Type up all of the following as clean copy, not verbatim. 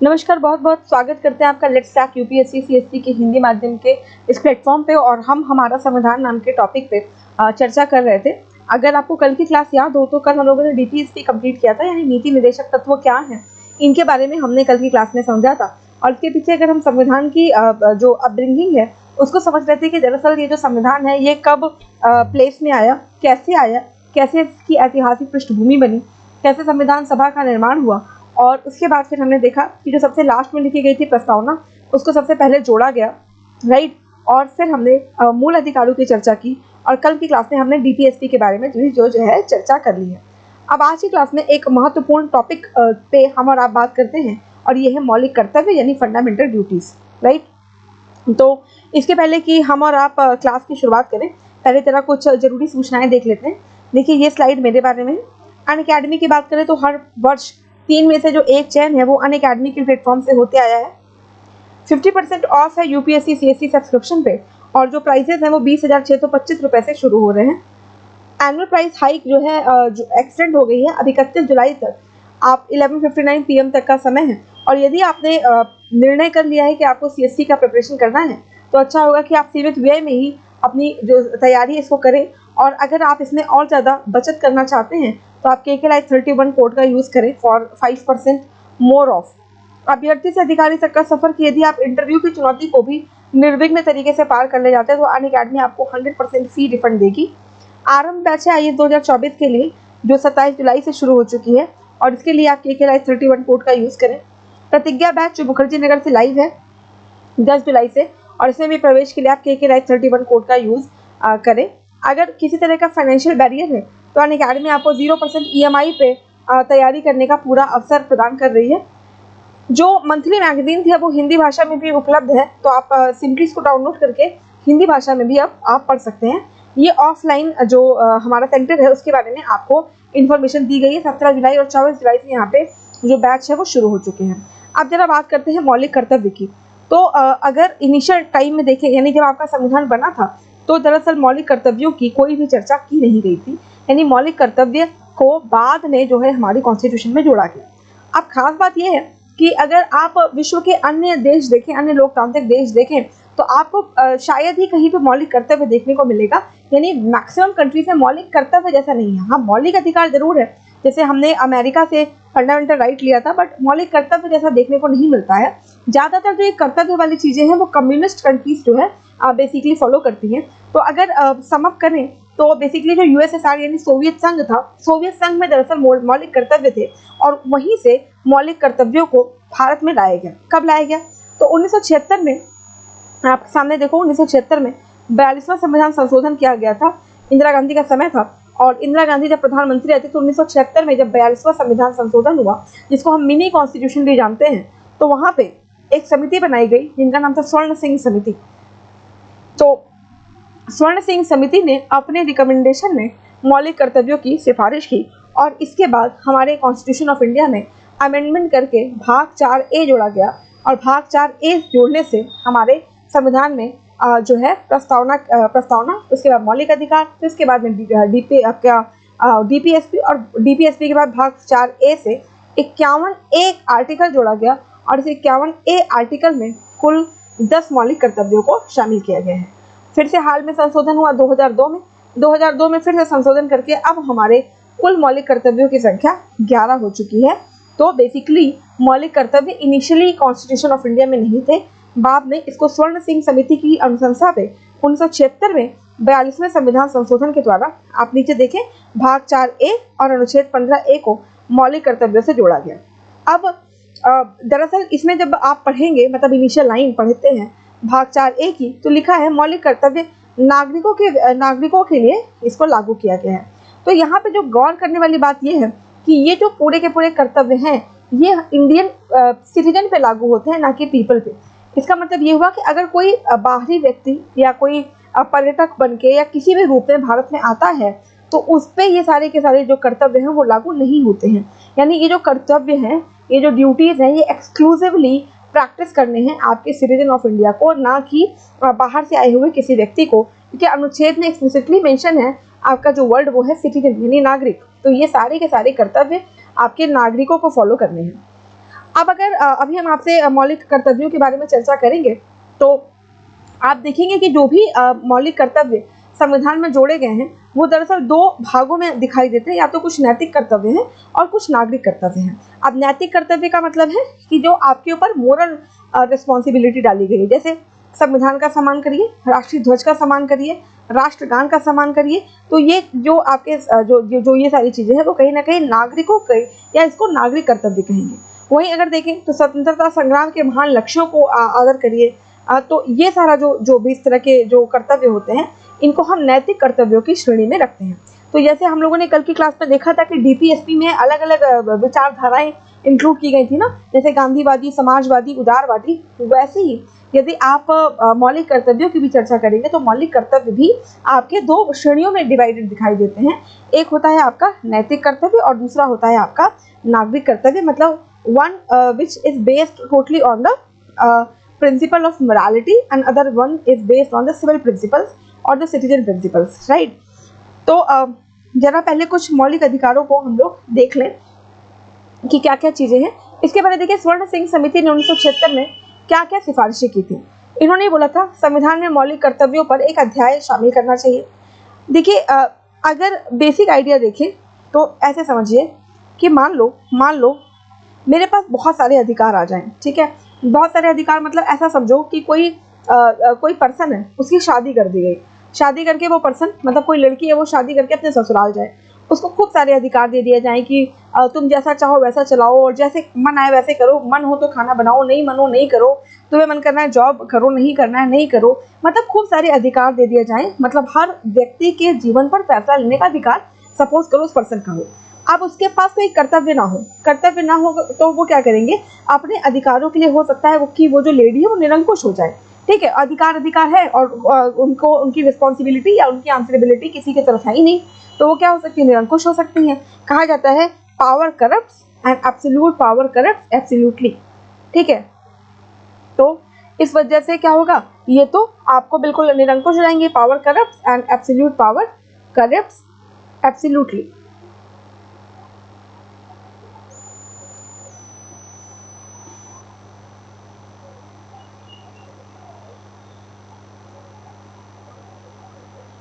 नमस्कार, बहुत बहुत स्वागत करते हैं आपका लेट्स टॉक यूपीएससी सीएससी के हिंदी माध्यम के इस प्लेटफॉर्म पे। और हम हमारा संविधान नाम के टॉपिक पे चर्चा कर रहे थे। अगर आपको कल की क्लास याद हो तो कल हम लोगों ने डीपीएसपी कंप्लीट किया था, यानी नीति निर्देशक तत्व क्या हैं, इनके बारे में हमने कल की क्लास में समझा था। और इसके पीछे अगर हम संविधान की जो अपब्रिंगिंग है उसको समझ रहे थे कि दरअसल ये जो संविधान है ये कब प्लेस में आया, कैसे इसकी ऐतिहासिक पृष्ठभूमि बनी, कैसे संविधान सभा का निर्माण हुआ। और उसके बाद फिर हमने देखा कि जो सबसे लास्ट में लिखी गई थी प्रस्तावना, उसको सबसे पहले जोड़ा गया, राइट। और फिर हमने मूल अधिकारों की चर्चा की और कल की क्लास में हमने डीपीएसपी के बारे में जो है चर्चा कर ली है। अब आज की क्लास में एक महत्वपूर्ण टॉपिक पे हम और आप बात करते हैं और ये है मौलिक कर्तव्य यानी फंडामेंटल ड्यूटीज, राइट। तो इसके पहले कि हम और आप क्लास की शुरुआत करें, पहले तरह कुछ जरूरी सूचनाएं देख लेते हैं। देखिए ये स्लाइड मेरे बारे में है। अनअकैडमी की बात करें तो हर वर्ष 3 में से जो एक चयन है वो अनअकैडमी के प्लेटफॉर्म से होते आया है। 50% ऑफ है यूपीएससी सीएससी सब्सक्रिप्शन पे और जो प्राइसेस हैं वो 20,625 रुपए से शुरू हो रहे हैं। एनुअल प्राइस हाइक जो है जो एक्सटेंड हो गई है, अब 31 जुलाई तक आप 11:59 PM तक का समय है। और यदि आपने निर्णय कर लिया है कि आपको सीएससी का प्रिपरेशन करना है तो अच्छा होगा कि आप सीमित व्यय में ही अपनी जो तैयारी है इसको करें। और अगर आप इसमें और ज़्यादा बचत करना चाहते हैं तो आप KK-LIFE 31 कोड का यूज़ करें फॉर 5% मोर ऑफ। अभ्यर्थी से अधिकारी तक का सफर की यदि आप इंटरव्यू की चुनौती को भी निर्विघ्न तरीके से पार कर ले जाते हैं तो अनअकैडमी आपको 100% फी रिफंड देगी। आरंभ बैच है IAS 2024 के लिए जो 27 जुलाई से शुरू हो चुकी है और इसके लिए आप KK-LIFE 31 कोड का यूज़ करें। प्रतिज्ञा बैच जो मुखर्जी नगर से लाइव है 10 जुलाई से, और इसमें भी प्रवेश के लिए आप KK-LIFE 31 कोड का यूज़ करें। अगर किसी तरह का फाइनेंशियल बैरियर है तो अनअकैडमी आपको 0% EMI पे तैयारी करने का पूरा अवसर प्रदान कर रही है। जो मंथली मैगजीन थी अब वो हिंदी भाषा में भी उपलब्ध है, तो आप सिंपली इसको डाउनलोड करके हिंदी भाषा में भी अब आप पढ़ सकते हैं। ये ऑफलाइन जो हमारा सेंटर है उसके बारे में आपको इन्फॉर्मेशन दी गई है। 17 जुलाई और 24 जुलाई से यहाँ पे जो बैच है वो शुरू हो चुके हैं। अब जरा बात करते हैं मौलिक कर्तव्य की। तो अगर इनिशियल टाइम में देखें, यानी जब आपका संविधान बना था तो दरअसल मौलिक कर्तव्यों की कोई भी चर्चा की नहीं गई थी, यानी मौलिक कर्तव्य को बाद में जो है हमारी कॉन्स्टिट्यूशन में जोड़ा गया। अब खास बात यह है कि अगर आप विश्व के अन्य देश देखें, अन्य लोकतांत्रिक देश देखें, तो आपको शायद ही कहीं पे मौलिक कर्तव्य देखने को मिलेगा। यानी मैक्सिमम कंट्रीज में मौलिक कर्तव्य जैसा नहीं है। हाँ, मौलिक अधिकार जरूर है, जैसे हमने अमेरिका से फंडामेंटल राइट लिया था, बट मौलिक कर्तव्य जैसा देखने को नहीं मिलता है। ज़्यादातर जो ये कर्तव्य वाली चीज़ें हैं वो कम्युनिस्ट कंट्रीज जो है बेसिकली फॉलो करती हैं। तो अगर समअप करें तो बेसिकली जो USSR यानी सोवियत संघ था, सोवियत संघ में दरअसल मौलिक कर्तव्य थे और वहीं से मौलिक कर्तव्यों को भारत में लाया गया। कब लाया गया? तो 1976 में, आपके सामने देखो, 1976 में 42वां संविधान संशोधन किया गया था। इंदिरा गांधी का समय था और इंदिरा गांधी जब प्रधानमंत्री रहती तो 1976 में जब 42वां संविधान संशोधन हुआ, जिसको हम मिनी कॉन्स्टिट्यूशन भी जानते हैं, तो वहाँ पे एक समिति बनाई गई जिनका नाम था स्वर्ण सिंह समिति। तो स्वर्ण सिंह समिति ने अपने रिकमेंडेशन में मौलिक कर्तव्यों की सिफारिश की और इसके बाद हमारे कॉन्स्टिट्यूशन ऑफ इंडिया में अमेंडमेंट करके भाग 4A जोड़ा गया। और भाग 4A जोड़ने से हमारे संविधान में जो है प्रस्तावना, उसके बाद मौलिक अधिकार, फिर उसके बाद में डीपीएसपी और डीपीएसपी के बाद भाग 4A से 51A आर्टिकल जोड़ा गया और इस 51A आर्टिकल में कुल 10 मौलिक कर्तव्यों को शामिल किया गया है। फिर से हाल में संशोधन हुआ 2002 में फिर से संशोधन करके अब हमारे कुल मौलिक कर्तव्यों की संख्या 11 हो चुकी है। तो बेसिकली मौलिक कर्तव्य इनिशियली कॉन्स्टिट्यूशन ऑफ इंडिया में नहीं थे, बाद में इसको स्वर्ण सिंह समिति की अनुशंसा पे 1976 में 42वें संविधान संशोधन के द्वारा, आप नीचे देखें, भाग 4A और अनुच्छेद 15A को मौलिक कर्तव्यों से जोड़ा गया। अब दरअसल इसमें जब आप पढ़ेंगे, मतलब इनिशियल लाइन पढ़ते हैं भाग 4A की, तो लिखा है मौलिक कर्तव्य नागरिकों के लिए इसको लागू किया गया है। तो यहाँ पे जो गौर करने वाली बात ये है कि ये जो पूरे के पूरे कर्तव्य हैं ये इंडियन सिटीजन पे लागू होते हैं, ना कि पीपल पे। इसका मतलब ये हुआ कि अगर कोई बाहरी व्यक्ति या कोई पर्यटक बनके या किसी भी रूप में भारत में आता है तो उस पे ये सारे के सारे जो कर्तव्य हैं वो लागू नहीं होते हैं। यानी ये जो कर्तव्य हैं, ये जो ड्यूटीज़ हैं, ये एक्सक्लूसिवली प्रैक्टिस करने हैं आपके सिटीजन ऑफ इंडिया को, ना कि बाहर से आए हुए किसी व्यक्ति को, क्योंकि अनुच्छेद में एक्सप्लिसिटली मेंशन है आपका जो वर्ड वो है सिटीजन यानी नागरिक। तो ये सारे के सारे कर्तव्य आपके नागरिकों को फॉलो करने हैं। अब अगर अभी हम आपसे मौलिक कर्तव्यों के बारे में चर्चा करेंगे, तो आप देखेंगे कि जो भी मौलिक कर्तव्य संविधान में जोड़े गए हैं, वो दरअसल दो भागों में दिखाई देते हैं, या तो कुछ नैतिक कर्तव्य हैं और कुछ नागरिक कर्तव्य हैं। अब नैतिक कर्तव्य का मतलब है कि जो आपके ऊपर मोरल रिस्पॉन्सिबिलिटी डाली गई है, जैसे संविधान का सम्मान करिए, राष्ट्रीय ध्वज का सम्मान करिए, राष्ट्रगान का सम्मान करिए। तो ये जो आपके जो ये सारी चीजें हैं, वो कहीं ना कहीं नागरिकों के, या इसको नागरिक कर्तव्य कहेंगे। वहीं अगर देखें तो स्वतंत्रता संग्राम के महान लक्ष्यों को आदर करिए। तो ये सारा जो भी इस तरह के जो कर्तव्य होते हैं, इनको हम नैतिक कर्तव्यों की श्रेणी में रखते हैं। तो जैसे हम लोगों ने कल की क्लास में देखा था कि डीपीएसपी में अलग अलग विचारधाराएं इंक्लूड की गई थी ना, जैसे गांधीवादी, समाजवादी, उदारवादी। वैसे ही यदि आप मौलिक कर्तव्यों की भी चर्चा करेंगे, तो मौलिक कर्तव्य भी आपके दो श्रेणियों में डिवाइडेड दिखाई देते हैं। एक होता है आपका नैतिक कर्तव्य और दूसरा होता है आपका नागरिक कर्तव्य, मतलब one which is based totally on the principle of morality and other one is based on the civil principles or the citizen principles, right? तो जरा पहले कुछ मौलिक अधिकारों को हम लोग देख लें कि क्या क्या चीजें हैं। इसके बारे में देखिए, स्वर्ण सिंह समिति ने 1976 में क्या क्या सिफारिशें की थी। इन्होंने बोला था संविधान में मौलिक कर्तव्यों पर एक अध्याय शामिल करना चाहिए। देखिए, अगर बेसिक आइडिया देखें तो ऐसे समझिए कि मान लो मेरे पास बहुत सारे अधिकार आ जाएं, ठीक है। बहुत सारे अधिकार मतलब ऐसा समझो कि कोई पर्सन है, उसकी शादी कर दी गई, शादी करके वो पर्सन, मतलब कोई लड़की है, वो शादी करके अपने ससुराल जाए, उसको खूब सारे अधिकार दे दिए जाएं कि तुम जैसा चाहो वैसा चलाओ और जैसे मन आए वैसे करो, मन हो तो खाना बनाओ, नहीं मन हो नहीं करो, तुम्हें मन करना है जॉब करो, नहीं करना है नहीं करो, मतलब खूब सारे अधिकार दे दिए जाएं। मतलब हर व्यक्ति के जीवन पर फैसला लेने का अधिकार सपोज करो उस पर्सन का हो। अब उसके पास कोई कर्तव्य ना हो तो वो क्या करेंगे, अपने अधिकारों के लिए हो सकता है वो जो लेडी है वो निरंकुश हो जाए, ठीक है। अधिकार है और उनको उनकी रिस्पॉन्सिबिलिटी या उनकी आंसरेबिलिटी किसी की तरफ है ही नहीं, तो वो क्या हो सकती है, निरंकुश हो सकती है। कहा जाता है power corrupts and absolute power corrupts absolutely, ठीक है। तो इस वजह से क्या होगा, ये तो आपको बिल्कुल निरंकुश हो जाएंगे, power corrupts and absolute power corrupts absolutely.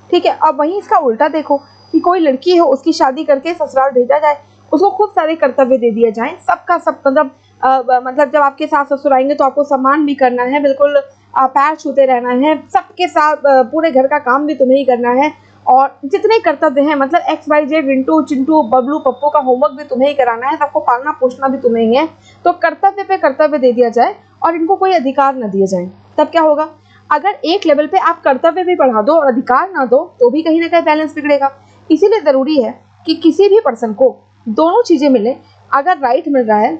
ठीक है। अब वहीं इसका उल्टा देखो कि कोई लड़की है, उसकी शादी करके ससुराल भेजा जाए, उसको खूब सारे कर्तव्य दे दिए जाएं, सबका सब, मतलब जब आपके सास ससुर आएंगे तो आपको सम्मान भी करना है, बिल्कुल पैर छूते रहना है, सबके साथ पूरे घर का काम भी तुम्हें ही करना है, और जितने कर्तव्य हैं, मतलब XYZ रिंटू चिंटू बबलू पप्पू का होमवर्क भी तुम्हें ही कराना है, सबको पालना पोषना भी तुम्हें ही है। तो कर्तव्य पे कर्तव्य दे दिया जाए और इनको कोई अधिकार न दिए जाए, तब क्या होगा, अगर एक लेवल पे आप कर्तव्य भी बढ़ा दो और अधिकार ना दो, तो भी कहीं ना कहीं बैलेंस बिगड़ेगा। इसीलिए जरूरी है कि किसी भी पर्सन को दोनों चीजें मिले। अगर राइट मिल रहा है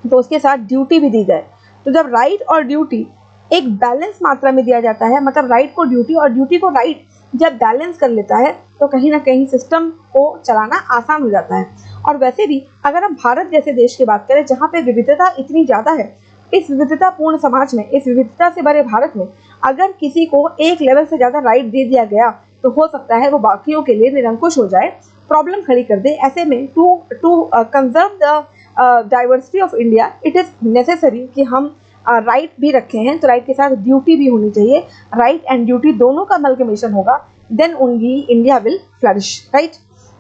तो उसके साथ ड्यूटी भी दी जाए। तो जब राइट और ड्यूटी एक बैलेंस मात्रा में दिया जाता है, मतलब राइट को ड्यूटी और ड्यूटी को राइट जब बैलेंस कर लेता है, तो कहीं ना कहीं सिस्टम को चलाना आसान हो जाता है। और वैसे भी अगर हम भारत जैसे देश की बात करें, जहाँ पे विविधता इतनी ज़्यादा है, इस विविधतापूर्ण समाज में, इस विविधता से भरे भारत में अगर किसी को एक लेवल से ज़्यादा राइट दे दिया गया, तो हो सकता है वो बाकियों के लिए निरंकुश हो जाए, प्रॉब्लम खड़ी कर दे। ऐसे में to conserve the diversity of India, it is necessary कि हम राइट भी रखे हैं, तो राइट के साथ ड्यूटी भी होनी चाहिए। राइट एंड ड्यूटी दोनों का अमलगमेशन होगा, then only India will flourish, right.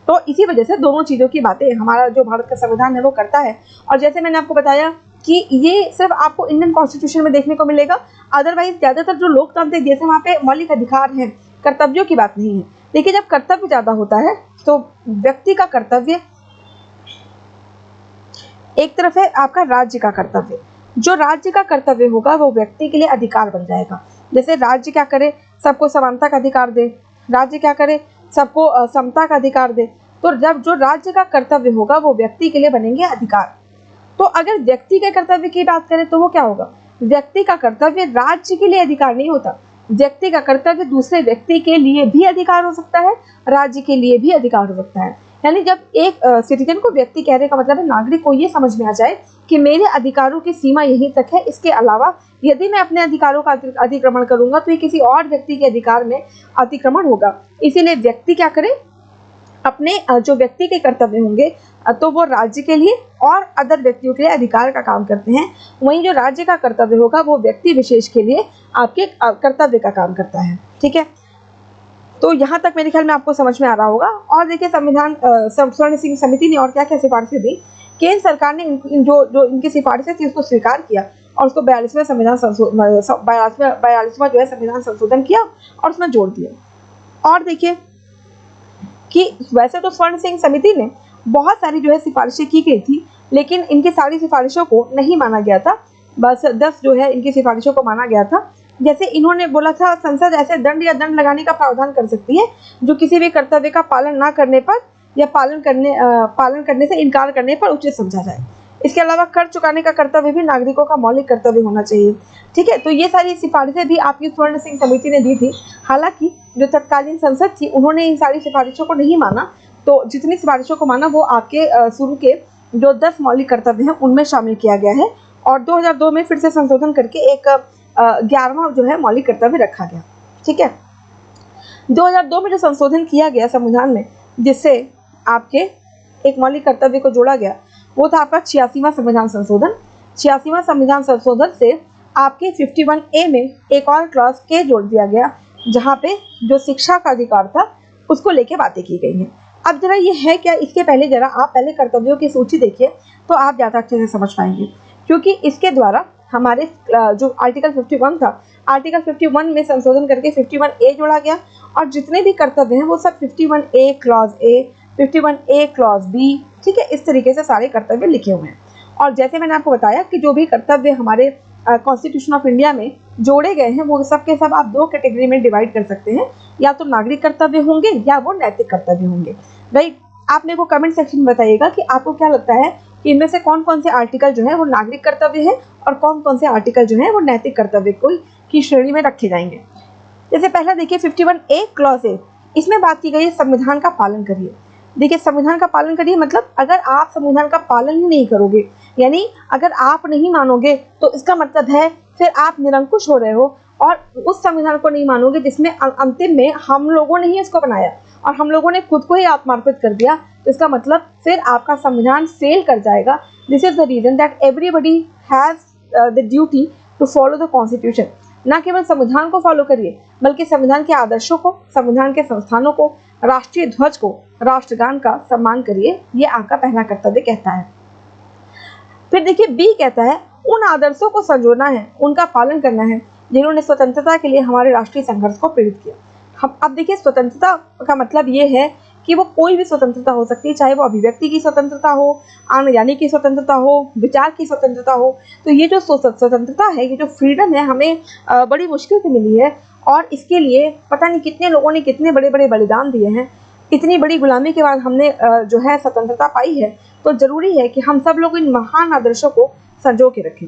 तो इसी वजह से दोनों चीज़ों की बातें हमारा जो भारत का संविधान है वो करता है। और जैसे मैंने आपको बताया कि ये सिर्फ आपको इंडियन कॉन्स्टिट्यूशन में देखने को मिलेगा, अदरवाइज ज़्यादातर जो लोकतांत्रिक देश है वहाँ पे मौलिक अधिकार हैं, कर्तव्यों की बात नहीं है। देखिए, जब कर्तव्य ज़्यादा होता है तो व्यक्ति का कर्तव्य एक तरफ है, आपका राज्य का कर्तव्य। जो राज्य का कर्तव्य होगा वो व्यक्ति के लिए अधिकार बन जाएगा। जैसे राज्य क्या करे, सबको समानता का अधिकार दे, राज्य क्या करे, सबको समता का अधिकार दे। तो जब जो राज्य का कर्तव्य होगा वो व्यक्ति के लिए बनेंगे अधिकार। तो अगर व्यक्ति के कर्तव्य की बात करें तो वो क्या होगा, व्यक्ति का कर्तव्य राज्य के लिए अधिकार नहीं होता, व्यक्ति का कर्तव्य दूसरे व्यक्ति के लिए भी अधिकार हो सकता है, राज्य के लिए भी अधिकार हो सकता है। यानी जब एक सिटीजन को व्यक्ति कहने का मतलब है नागरिक को ये समझ में आ जाए कि मेरे अधिकारों की सीमा यहीं तक है, इसके अलावा यदि मैं अपने अधिकारों का अतिक्रमण करूंगा तो ये किसी और व्यक्ति के अधिकार में अतिक्रमण होगा। इसीलिए व्यक्ति क्या करे, अपने जो व्यक्ति के कर्तव्य होंगे तो वो राज्य के लिए और अदर व्यक्तियों के लिए अधिकार का काम करते हैं। वहीं जो राज्य का कर्तव्य होगा वो व्यक्ति विशेष के लिए आपके कर्तव्य का काम करता है। ठीक है, तो यहाँ तक मेरे ख्याल में आपको समझ में आ रहा होगा। और देखिए संविधान स्वर्ण सिंह समिति ने और क्या क्या सिफारिशें दी। केंद्र सरकार ने जो इनकी सिफारिशें थी उसको स्वीकार किया और उसको 42वां जो है संविधान संशोधन किया और उसमें जोड़ दिया। और देखिए कि वैसे तो स्वर्ण सिंह समिति ने बहुत सारी जो है सिफारिशें की गई थी, लेकिन इनकी सारी सिफारिशों को नहीं माना गया था। बस 10 जो है इनकी सिफारिशों को माना गया था। जैसे इन्होंने बोला था, संसद ऐसे दंड या दंड लगाने का प्रावधान कर सकती है जो किसी भी कर्तव्य का पालन ना करने पर या पालन करने से इनकार करने पर उचित समझा जाए। इसके अलावा कर चुकाने का कर्तव्य भी नागरिकों का मौलिक कर्तव्य होना चाहिए। ठीक है, तो ये सारी सिफारिशें भी आपकी स्वर्ण सिंह समिति ने दी थी। हालांकि जो तत्कालीन संसद थी उन्होंने इन सारी सिफारिशों को नहीं माना, तो जितनी सिफारिशों को माना वो आपके शुरू के जो 10 मौलिक कर्तव्य हैं उनमें शामिल किया गया है। और 2002 में फिर से संशोधन करके एक 11वां जो है मौलिक कर्तव्य रखा गया। ठीक है, 2002 में जो संशोधन किया गया संविधान में, जिससे आपके एक मौलिक कर्तव्य को जोड़ा गया, वो था आपका 86वां संविधान संशोधन। 86वां संविधान संशोधन से आपके 51A में एक और क्लॉज के जोड़ दिया गया, जहाँ पे जो शिक्षा का अधिकार था उसको लेके बातें की गई हैं। अब जरा ये है क्या, इसके पहले जरा आप पहले कर्तव्यों की सूची देखिए तो आप ज़्यादा अच्छे से समझ पाएंगे, क्योंकि इसके द्वारा हमारे जो आर्टिकल 51 था, आर्टिकल 51 में संशोधन करके 51A जोड़ा गया और जितने भी कर्तव्य हैं वो सब 51A clause A, 51A clause B, ठीक है, इस तरीके से सारे कर्तव्य लिखे हुए हैं। और जैसे मैंने आपको बताया कि जो भी कर्तव्य हमारे कॉन्स्टिट्यूशन ऑफ इंडिया में जोड़े गए हैं वो सब के सब आप 2 कैटेगरी में डिवाइड कर सकते हैं, या तो नागरिक कर्तव्य होंगे या वो नैतिक कर्तव्य होंगे। राइट, आप मेरे को कमेंट सेक्शन में बताइएगा कि आपको क्या लगता है कि इनमें से कौन कौन से आर्टिकल जो है वो नागरिक कर्तव्य है और कौन कौन से आर्टिकल जो है वो नैतिक कर्तव्य की श्रेणी में रखे जाएंगे। जैसे पहला देखिए 51A क्लॉज A, इसमें बात की गई है संविधान का पालन करिए। देखिए संविधान का पालन करिए मतलब अगर आप संविधान का पालन ही नहीं करोगे, यानी अगर आप नहीं मानोगे तो इसका मतलब है फिर आप निरंकुश हो रहे हो और उस संविधान को नहीं मानोगे जिसमें अंतिम में हम लोगों ने ही इसको बनाया और हम लोगों ने खुद को ही आत्मार्पित कर दिया, तो इसका मतलब फिर आपका संविधान फेल कर जाएगा। This is the reason that everybody has the duty to follow the constitution. न केवल संविधान को फॉलो करिए बल्कि संविधान के आदर्शों को, संविधान के संस्थानों को, राष्ट्रीय ध्वज को, राष्ट्रगान का सम्मान करिए, ये आपका पहला कर्तव्य कहता है। फिर देखिए B कहता है उन आदर्शों को संजोना है, उनका पालन करना है जिन्होंने स्वतंत्रता के लिए हमारे राष्ट्रीय संघर्ष को प्रेरित किया। हम अब देखिए स्वतंत्रता का मतलब ये है कि वो कोई भी स्वतंत्रता हो सकती है, चाहे वो अभिव्यक्ति की स्वतंत्रता हो, आने जाने की स्वतंत्रता हो, विचार की स्वतंत्रता हो। तो ये जो स्वतंत्रता है, ये जो फ्रीडम है, हमें बड़ी मुश्किल से मिली है और इसके लिए पता नहीं कितने लोगों ने कितने बड़े बड़े बलिदान दिए हैं। इतनी बड़ी गुलामी के बाद हमने जो है स्वतंत्रता पाई है, तो जरूरी है कि हम सब लोग इन महान आदर्शों को संजो के रखें।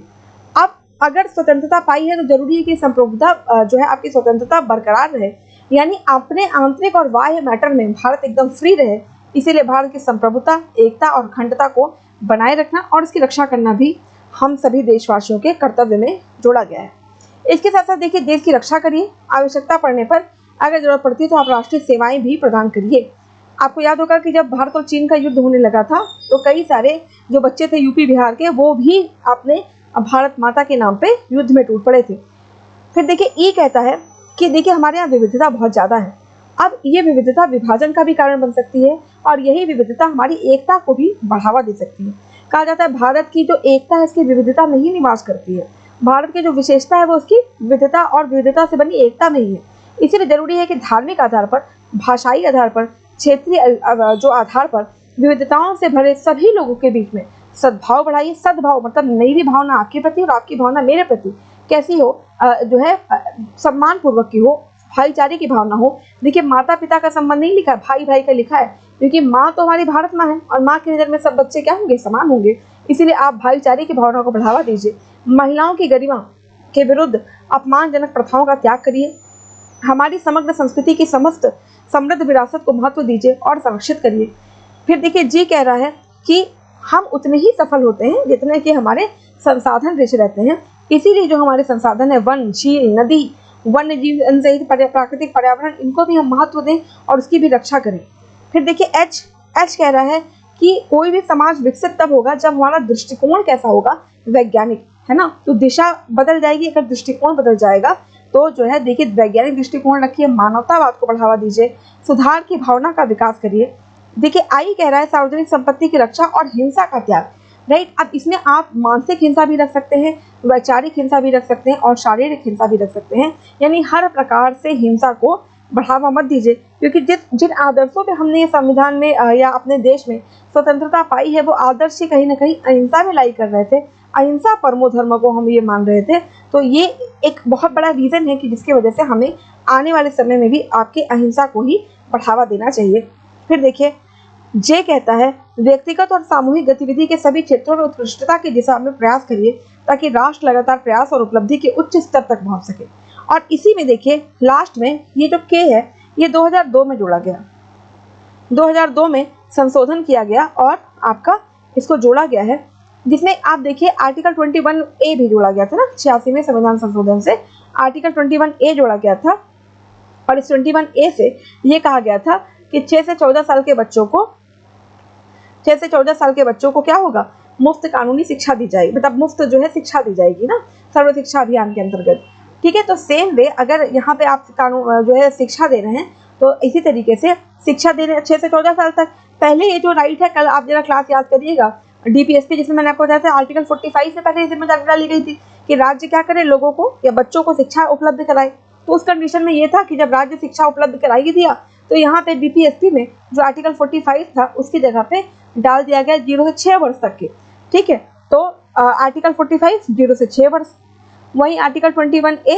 अब अगर स्वतंत्रता पाई है तो जरूरी है कि संप्रभुता जो है आपकी स्वतंत्रता बरकरार रहे, यानी अपने आंतरिक और बाह्य मैटर में भारत एकदम फ्री रहे। इसीलिए भारत की संप्रभुता, एकता और अखंडता को बनाए रखना और इसकी रक्षा करना भी हम सभी देशवासियों के कर्तव्य में जोड़ा गया है। इसके साथ साथ देखिए देश की रक्षा करिए, आवश्यकता पड़ने पर अगर जरूरत पड़ती है तो आप राष्ट्रीय सेवाएं भी प्रदान करिए। आपको याद होगा कि जब भारत और चीन का युद्ध होने लगा था तो कई सारे जो बच्चे थे यूपी बिहार के, वो भी अपने भारत माता के नाम पे युद्ध में टूट पड़े थे। फिर देखिए ई कहता है कि देखिए हमारे यहाँ विविधता बहुत ज़्यादा है। अब ये विविधता विभाजन का भी कारण बन सकती है और यही विविधता हमारी एकता को भी बढ़ावा दे सकती है। कहा जाता है भारत की जो एकता है इसकी विविधता में ही निवास करती है। भारत की जो विशेषता है वो उसकी विविधता और विविधता से बनी एकता में ही है। इसीलिए जरूरी है कि धार्मिक आधार पर, भाषाई आधार पर, क्षेत्रीय जो आधार पर विविधताओं से भरे सभी लोगों के बीच में सद्भाव बढ़ाइए। सद्भाव मतलब मेरी भावना आपके प्रति और आपकी भावना मेरे प्रति कैसी हो, जो है सम्मान पूर्वक की हो, भाईचारे की भावना हो। देखिए माता पिता का संबंध नहीं लिखा है, भाई भाई का लिखा है, क्योंकि माँ तो हमारी भारत माँ है और माँ की नज़र में सब बच्चे क्या होंगे, समान होंगे। इसीलिए आप भाईचारे की भावना को बढ़ावा दीजिए। महिलाओं की गरिमा के विरुद्ध अपमानजनक प्रथाओं का त्याग करिए। हमारी समग्र संस्कृति की समस्त समृद्ध विरासत को महत्व दीजिए और संरक्षित करिए। फिर देखिए जी कह रहा है कि हम उतने ही सफल होते हैं जितने कि हमारे संसाधन रिच रहते हैं। इसीलिए जो हमारे संसाधन है, वन, झील, नदी, वन्य जीव सहित प्राकृतिक पर्यावरण, इनको भी हम महत्व दें और उसकी भी रक्षा करें। फिर देखिए एच, एच कह रहा है कि कोई भी समाज विकसित तब होगा जब हमारा दृष्टिकोण कैसा होगा, वैज्ञानिक, है ना। तो दिशा बदल जाएगी अगर दृष्टिकोण बदल जाएगा। तो जो है देखिए वैज्ञानिक दृष्टिकोण रखिए, मानवतावाद को बढ़ावा दीजिए, सुधार की भावना का विकास करिए। देखिए आई कह रहा है सार्वजनिक संपत्ति की रक्षा और हिंसा का त्याग, राइट। अब इसमें आप मानसिक हिंसा भी रख सकते हैं, वैचारिक हिंसा भी रख सकते हैं और शारीरिक हिंसा भी रख सकते हैं। यानी हर प्रकार से हिंसा को बढ़ावा मत दीजिए, क्योंकि जिन आदर्शों पे हमने संविधान में या अपने देश में स्वतंत्रता पाई है, वो आदर्श ही कहीं ना कहीं अहिंसा में लाई कर रहे थे। अहिंसा परमो धर्म को हम ये मान रहे थे। तो ये एक बहुत बड़ा रीज़न है कि जिसकी वजह से हमें आने वाले समय में भी आपके अहिंसा को ही बढ़ावा देना चाहिए। फिर देखिए जे कहता है व्यक्तिगत और सामूहिक गतिविधि के सभी क्षेत्रों में उत्कृष्टता की दिशा में प्रयास करिए, ताकि राष्ट्र लगातार प्रयास और उपलब्धि के उच्च स्तर तक पहुंच सके। और इसी में देखिए लास्ट में ये जो के है, ये 2002 में जोड़ा गया, 2002 में संशोधन किया गया और आपका इसको जोड़ा गया है, जिसमें आप देखिए आर्टिकल 21A भी जोड़ा गया था ना, 86वें संविधान संशोधन से आर्टिकल 21A जोड़ा गया था। और इस 21A से ये कहा गया था कि 6 से 14 साल के बच्चों को क्या होगा, मुफ्त कानूनी शिक्षा दी जाएगी, मतलब मुफ्त जो है शिक्षा दी जाएगी ना, सर्व शिक्षा अभियान के अंतर्गत। ठीक है, तो सेम वे अगर यहाँ पे आप कानून जो है शिक्षा दे रहे हैं, तो इसी तरीके से शिक्षा दे रहे हैं 6 से 14 साल तक। पहले ये जो राइट है, कल आप जरा क्लास याद करिएगा डीपीएसपी, जिसमें मैंने आपको बताया था आर्टिकल 45 से पहले जिम्मेदारी डाली गई थी कि राज्य क्या करे, लोगों को या बच्चों को शिक्षा उपलब्ध कराए। तो उस कंडीशन में ये था कि जब राज्य शिक्षा उपलब्ध कराई दिया, तो यहाँ पे बीपीएसपी में जो आर्टिकल 45 था उसकी जगह पे डाल दिया गया 0 से 6 वर्ष तक के। ठीक है, तो आर्टिकल 45 0 से 6 वर्ष। वहीं आर्टिकल 21A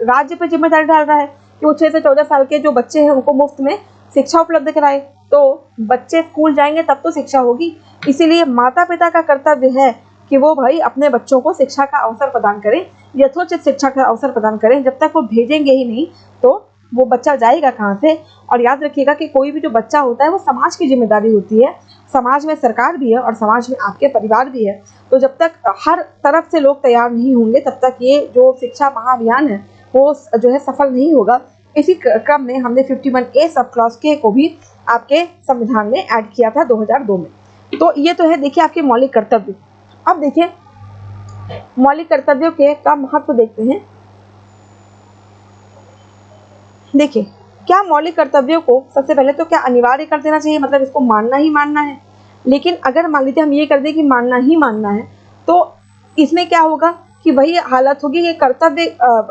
राज्य पे जिम्मेदारी डाल रहा है कि वो 6 से 14 साल के जो बच्चे हैं उनको मुफ्त में शिक्षा उपलब्ध कराए। तो बच्चे स्कूल जाएंगे तब तो शिक्षा होगी, इसीलिए माता पिता का कर्तव्य है कि वो भाई अपने बच्चों को शिक्षा का अवसर प्रदान करें, यथोचित शिक्षा का अवसर प्रदान करें। जब तक वो भेजेंगे ही नहीं तो वो बच्चा जाएगा कहाँ से। और याद रखिएगा कि कोई भी जो बच्चा होता है वो समाज की जिम्मेदारी होती है, समाज में सरकार भी है और समाज में आपके परिवार भी है। तो जब तक हर तरफ से लोग तैयार नहीं होंगे, तब तक ये जो शिक्षा महाअभियान है वो जो है सफल नहीं होगा। इसी क्रम में हमने 51A सब क्लॉज के को भी आपके संविधान में ऐड किया था 2002 में। तो ये तो है देखिए आपके मौलिक कर्तव्य। अब देखिए मौलिक कर्तव्यों के का महत्व देखते हैं। देखिए क्या मौलिक कर्तव्यों को सबसे पहले तो क्या अनिवार्य कर देना चाहिए, मतलब इसको मानना ही मानना है। लेकिन अगर मान लीजिए हम ये कर दें कि मानना ही मानना है, तो इसमें क्या होगा कि वही हालत होगी कि कर्तव्य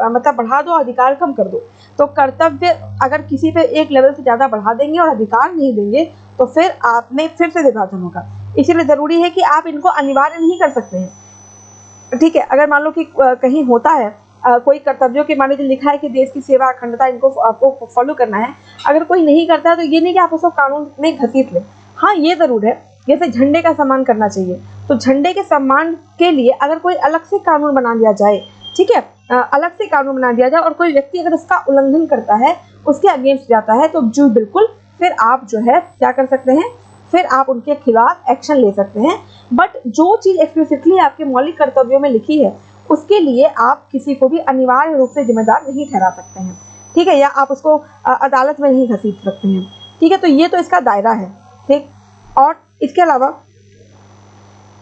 मतलब बढ़ा दो, अधिकार कम कर दो। तो कर्तव्य अगर किसी पे एक लेवल से ज़्यादा बढ़ा देंगे और अधिकार नहीं देंगे, तो फिर आप में फिर से विभाजन होगा। इसीलिए ज़रूरी है कि आप इनको अनिवार्य नहीं कर सकते हैं। ठीक है, अगर मान लो कि कहीं होता है कोई कर्तव्यों के मान लीजिए लिखा है कि देश की सेवा, अखंडता, इनको आपको फॉलो करना है, अगर कोई नहीं करता है तो ये नहीं कि आप उसको कानून में घसीट लें। हाँ, ये ज़रूर है, जैसे झंडे का सम्मान करना चाहिए, तो झंडे के सम्मान के लिए अगर कोई अलग से कानून बना दिया जाए, ठीक है, अलग से कानून बना दिया जाए और कोई व्यक्ति अगर उसका उल्लंघन करता है, उसके अगेंस्ट जाता है, तो जो बिल्कुल फिर आप जो है क्या कर सकते हैं, फिर आप उनके खिलाफ एक्शन ले सकते हैं। बट जो चीज़ एक्सप्लिसिटली आपके मौलिक कर्तव्यों में लिखी है, उसके लिए आप किसी को भी अनिवार्य रूप से जिम्मेदार नहीं ठहरा सकते हैं। ठीक है, या आप उसको अदालत में नहीं घसीट सकते हैं। ठीक है, तो ये तो इसका दायरा है। ठीक, और इसके अलावा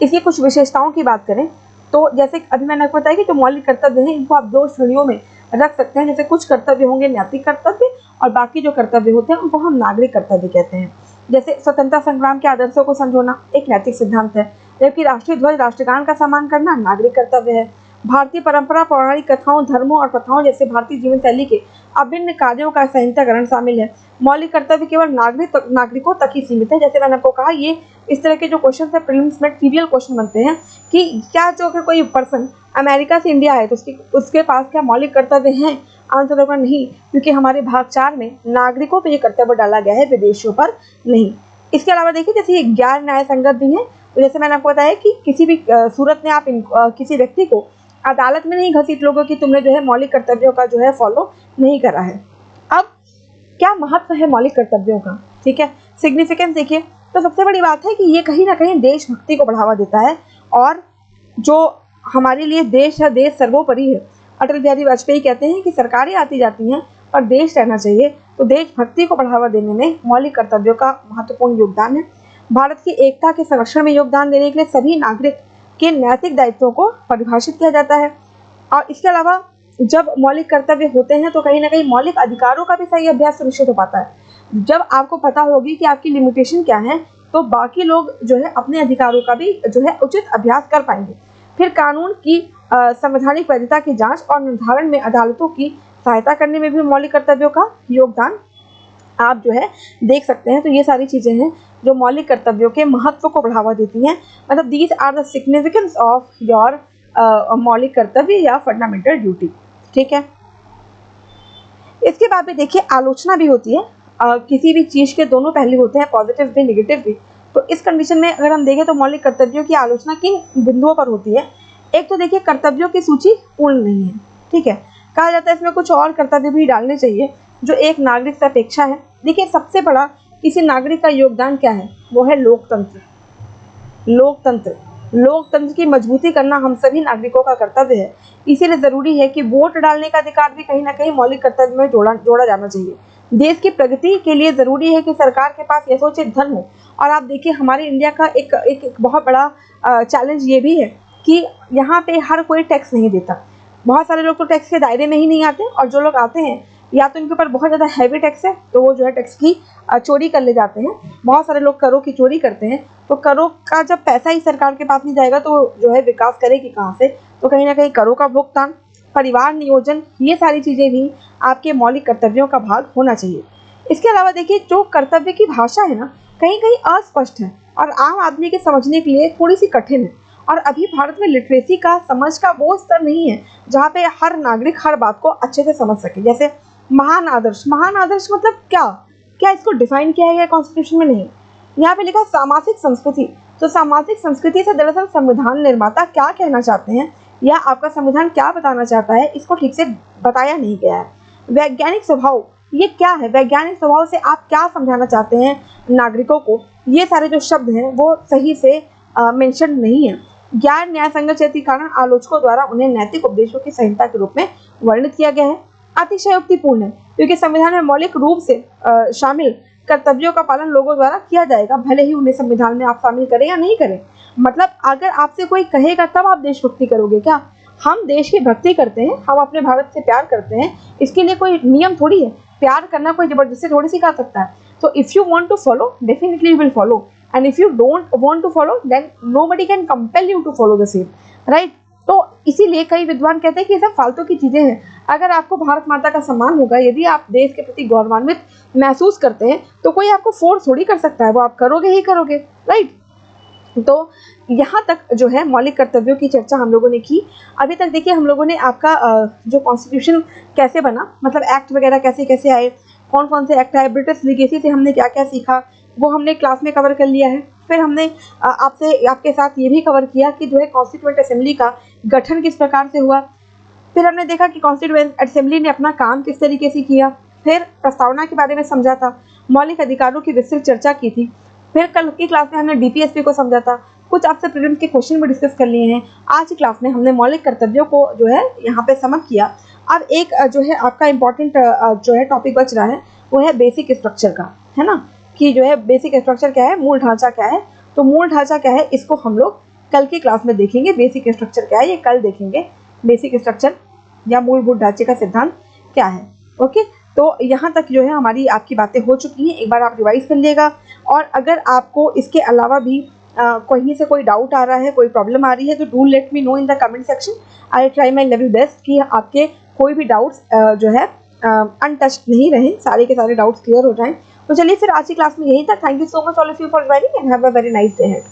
इसकी कुछ विशेषताओं की बात करें तो जैसे अभी मैंने आपको बताया कि जो मौलिक कर्तव्य हैं इनको आप 2 श्रेणियों में रख सकते हैं। जैसे कुछ कर्तव्य होंगे नैतिक कर्तव्य और बाकी जो कर्तव्य होते हैं उनको हम नागरिक कर्तव्य कहते हैं। जैसे स्वतंत्रता संग्राम के आदर्शों को संजोना एक नैतिक सिद्धांत है, जबकि राष्ट्रीय ध्वज, राष्ट्रगान का सम्मान करना नागरिक कर्तव्य है। भारतीय परंपरा, पौराणिक कथाओं, धर्मों और प्रथाओं जैसे भारतीय जीवन शैली के अभिन्न कार्यों का संहिताकरण शामिल है। मौलिक कर्तव्य केवल नागरिकों तक ही सीमित है। जैसे मैंने आपको कहा, ये इस तरह के जो क्वेश्चन है प्रीलिम्स में ट्रिवियल क्वेश्चन बनते हैं कि क्या जो अगर कोई पर्सन अमेरिका से इंडिया है तो उसके पास क्या मौलिक कर्तव्य हैं। आंसर होगा नहीं, क्योंकि हमारे भाग 4 में नागरिकों पर यह कर्तव्य डाला गया है, विदेशियों पर नहीं। इसके अलावा देखिए जैसे ये गैर न्याय संगत भी है। तो जैसे मैंने आपको बताया कि किसी भी सूरत में आप किसी व्यक्ति को अदालत में नहीं घसीट लोगे कि तुमने जो है मौलिक कर्तव्यों का जो है फॉलो नहीं करा है। अब क्या महत्व है मौलिक कर्तव्यों का, ठीक है, सिग्निफिकेंस देखिए। तो सबसे बड़ी बात है कि ये कहीं ना कहीं देशभक्ति को बढ़ावा देता है और जो हमारे लिए देश है, देश सर्वोपरि है। अटल बिहारी वाजपेयी कहते हैं कि सरकारें आती जाती हैं पर देश रहना चाहिए। तो देशभक्ति को बढ़ावा देने में मौलिक कर्तव्यों का महत्वपूर्ण योगदान है। भारत की एकता के संरक्षण में योगदान देने के लिए सभी नागरिक के नैतिक दायित्वों को परिभाषित किया जाता है। और इसके अलावा जब मौलिक कर्तव्य होते हैं तो कहीं ना कहीं मौलिक अधिकारों का भी सही अभ्यास सुनिश्चित हो पाता है। जब आपको पता होगी कि आपकी लिमिटेशन क्या है, तो बाकी लोग जो है अपने अधिकारों का भी जो है उचित अभ्यास कर पाएंगे। फिर कानून की संवैधानिक वैधता की जांच और निर्धारण में अदालतों की सहायता करने में भी मौलिक कर्तव्यों का योगदान आप जो है देख सकते हैं। तो ये सारी चीज़ें हैं जो मौलिक कर्तव्यों के महत्व को बढ़ावा देती हैं। मतलब these are the significance of your मौलिक कर्तव्य या फंडामेंटल ड्यूटी। ठीक है, इसके बाद भी देखिए आलोचना भी होती है। किसी भी चीज़ के दोनों पहलू होते हैं, पॉजिटिव भी नेगेटिव भी। तो इस कंडीशन में अगर हम देखें तो मौलिक कर्तव्यों की आलोचना किन बिंदुओं पर होती है। एक तो देखिए कर्तव्यों की सूची पूर्ण नहीं है। ठीक है, कहा जाता है इसमें कुछ और कर्तव्य भी डालने चाहिए जो एक नागरिक से अपेक्षा है। देखिए सबसे बड़ा किसी नागरिक का योगदान क्या है, वो है लोकतंत्र। लोकतंत्र की मजबूती करना हम सभी नागरिकों का कर्तव्य है। इसीलिए ज़रूरी है कि वोट डालने का अधिकार भी कहीं ना कहीं मौलिक कर्तव्य में जोड़ा जाना चाहिए। देश की प्रगति के लिए ज़रूरी है कि सरकार के पास यथोचित धन हो। और आप देखिए हमारे इंडिया का एक बहुत बड़ा चैलेंज ये भी है कि यहाँ पे हर कोई टैक्स नहीं देता। बहुत सारे लोग तो टैक्स के दायरे में ही नहीं आते, और जो लोग आते हैं या तो इनके ऊपर बहुत ज़्यादा हैवी टैक्स है तो वो जो है टैक्स की चोरी कर ले जाते हैं। बहुत सारे लोग करों की चोरी करते हैं। तो करों का जब पैसा ही सरकार के पास नहीं जाएगा तो जो है विकास करेगी कहाँ से। तो कहीं ना कहीं करों का भुगतान, परिवार नियोजन, ये सारी चीज़ें भी आपके मौलिक कर्तव्यों का भाग होना चाहिए। इसके अलावा देखिए जो कर्तव्य की भाषा है ना, कहीं कहीं अस्पष्ट है और आम आदमी के समझने के लिए थोड़ी सी कठिन है। और अभी भारत में लिटरेसी का, समझ का वो स्तर नहीं है जहाँ पे हर नागरिक हर बात को अच्छे से समझ सके। जैसे महान आदर्श मतलब क्या इसको डिफाइन किया गया कॉन्स्टिट्यूशन में? नहीं। यहाँ पे लिखा सामाजिक संस्कृति। तो सामाजिक संस्कृति से दरअसल संविधान निर्माता क्या कहना चाहते हैं या आपका संविधान क्या बताना चाहता है, इसको ठीक से बताया नहीं गया है। वैज्ञानिक स्वभाव, ये क्या है? वैज्ञानिक स्वभाव से आप क्या समझाना चाहते हैं नागरिकों को? ये सारे जो शब्द हैं वो सही से मेंशन नहीं है। ज्ञान न्याय संगत के कारण आलोचकों द्वारा उन्हें नैतिक उपदेशों की संहिता के रूप में वर्णित किया गया है। अतिशयोक्तिपूर्ण है क्योंकि संविधान में मौलिक रूप से शामिल कर्तव्यों का पालन लोगों द्वारा किया जाएगा, भले ही उन्हें संविधान में आप शामिल करें या नहीं करें। मतलब अगर आपसे कोई कहेगा तब आप देशभक्ति करोगे क्या? हम देश की भक्ति करते हैं, हम अपने भारत से प्यार करते हैं। इसके लिए कोई नियम थोड़ी है, प्यार करना कोई जबरदस्ती थोड़ी सिखा सकता है। तो if you want to follow, definitely you will follow, and if you don't want to follow then nobody can compel you to follow the same, right. तो इसीलिए कई विद्वान कहते हैं कि ये सब फालतू की चीज़ें हैं। अगर आपको भारत माता का सम्मान होगा, यदि आप देश के प्रति गौरवान्वित महसूस करते हैं, तो कोई आपको फोर्स थोड़ी कर सकता है, वो आप करोगे ही करोगे, राइट। तो यहाँ तक जो है मौलिक कर्तव्यों की चर्चा हम लोगों ने की। अभी तक देखिए हम लोगों ने आपका जो कॉन्स्टिट्यूशन कैसे बना, मतलब एक्ट वगैरह कैसे कैसे आए, कौन कौन से एक्ट आए, ब्रिटिश लीगेसी से हमने क्या क्या सीखा, वो हमने क्लास में कवर कर लिया है। फिर हमने आपके साथ ये भी कवर किया कि जो है कॉन्स्टिट्यूएंट असेंबली का गठन किस प्रकार से हुआ। फिर हमने देखा कि कॉन्स्टिट्यूएंट असेंबली ने अपना काम किस तरीके से किया। फिर प्रस्तावना के बारे में समझा था, मौलिक अधिकारों की विस्तृत चर्चा की थी। फिर कल की क्लास में हमने डीपीएसपी को समझा था, कुछ आपसे प्रीलिम्स के क्वेश्चन भी डिस्कस कर लिए हैं। आज की क्लास में हमने मौलिक कर्तव्यों को जो है यहाँ पे समझ किया। अब एक जो है आपका इम्पॉर्टेंट जो है टॉपिक बच रहा है, वो है बेसिक स्ट्रक्चर का, है ना, कि जो है बेसिक स्ट्रक्चर क्या है, मूल ढांचा क्या है। तो मूल ढांचा क्या है, इसको हम लोग कल की क्लास में देखेंगे। बेसिक स्ट्रक्चर क्या है ये कल देखेंगे, बेसिक स्ट्रक्चर या मूलभूत ढांचे का सिद्धांत क्या है। ओके, तो यहाँ तक जो है हमारी आपकी बातें हो चुकी हैं, एक बार आप रिवाइज कर लीजिएगा। और अगर आपको इसके अलावा भी कहीं से कोई डाउट आ रहा है, कोई प्रॉब्लम आ रही है, तो do let me know in the comment section. I try my level best कि आपके कोई भी डाउट्स जो है अनटच्ड नहीं रहे, सारे के सारे डाउट्स क्लियर हो जाएं। तो चलिए फिर आज की क्लास में यही था। Thank you so much all of you for joining and have a very nice day ahead.